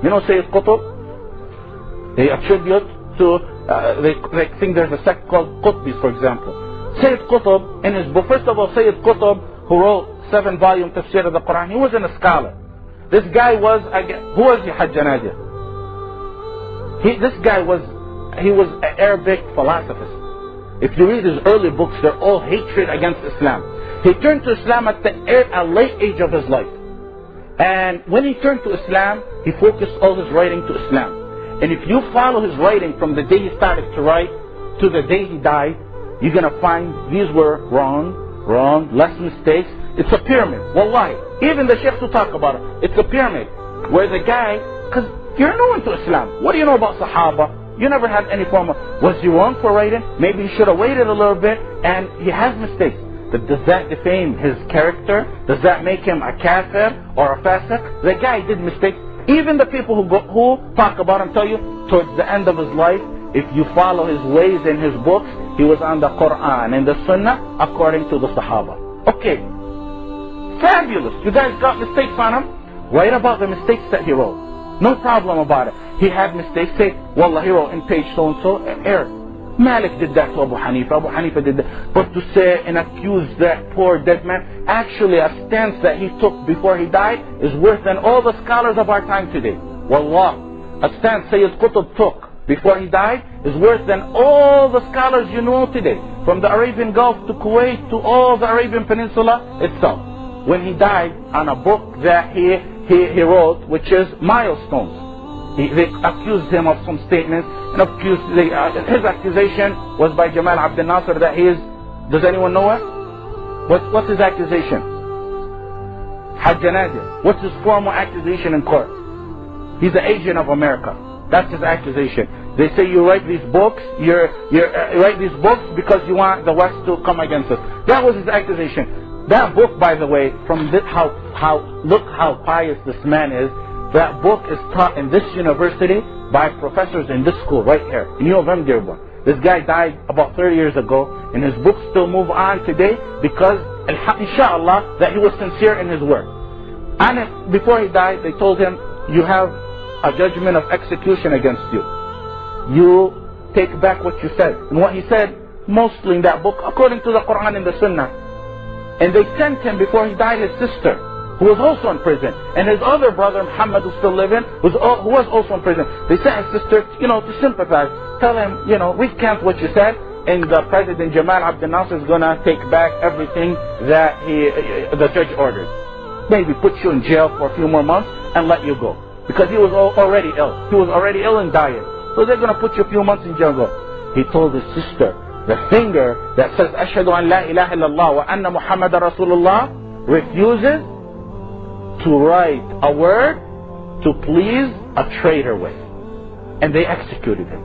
You know Sayyid Qutb? They attribute to, they think there's a sect called Qutbis, for example. Sayyid Qutb, in his book, first of all, Sayyid Qutb, who wrote 7-volume tafsir of the Quran, he wasn't a scholar. This guy was, who was he, Hajj Nadia? This guy was, he was an Arabic philosophist. If you read his early books, they're all hatred against Islam. He turned to Islam at a late age of his life. And when he turned to Islam, he focused all his writing to Islam. And if you follow his writing from the day he started to write to the day he died, you're going to find these were wrong, less mistakes. It's a pyramid. Wallahi. Even the sheikhs who talk about it, it's a pyramid. Where the guy, because you're new into Islam. What do you know about Sahaba? You never had any form of, was he wrong for writing? Maybe he should have waited a little bit, and he has mistakes. But does that defame his character? Does that make him a kafir or a fasiq? The guy did mistakes. Even the people who talk about him tell you, towards the end of his life, if you follow his ways in his books, he was on the Quran and the Sunnah according to the Sahaba. Okay, fabulous. You guys got mistakes on him? Write about the mistakes that he wrote. No problem about it. He had mistakes. Say, Wallah, he wrote in page so-and-so, error. Malik did that to Abu Hanifa. Abu Hanifa did that. But to say and accuse that poor dead man, actually a stance that he took before he died is worse than all the scholars of our time today. Wallah. A stance Sayyid Qutb took before he died is worse than all the scholars you know today. From the Arabian Gulf to Kuwait to all the Arabian Peninsula itself. When he died on a book that he wrote, which is Milestones. They accused him of some statements, and his accusation was by Jamal Abdel Nasser that he is, does anyone know it? What's his accusation? Hajj Nadia. What's his formal accusation in court? He's an agent of America. That's his accusation. They say you write these books, you write these books because you want the West to come against us. That was his accusation. That book, by the way, from this, look how pious this man is. That book is taught in this university by professors in this school right here in U of M, Dearborn. This guy died about 30 years ago, and his books still move on today because, inshallah, that he was sincere in his work. And before he died, they told him, you have a judgment of execution against you. You take back what you said. And what he said, mostly in that book, according to the Quran and the Sunnah. And they sent him, before he died, his sister, who was also in prison, and his other brother Muhammad, who's still living, who was also in prison. They sent his sister, to sympathize, tell him, recant what you said, and the President Jamal Abdel Nasser is gonna take back everything that the judge ordered. Maybe put you in jail for a few more months and let you go, because he was already ill. He was already ill and dying, so they're gonna put you a few months in jail. He told his sister, the finger that says Ashhadu an la ilaha illallah wa anna Muhammadan Rasulullah refuses to write a word to please a traitor with. And they executed him.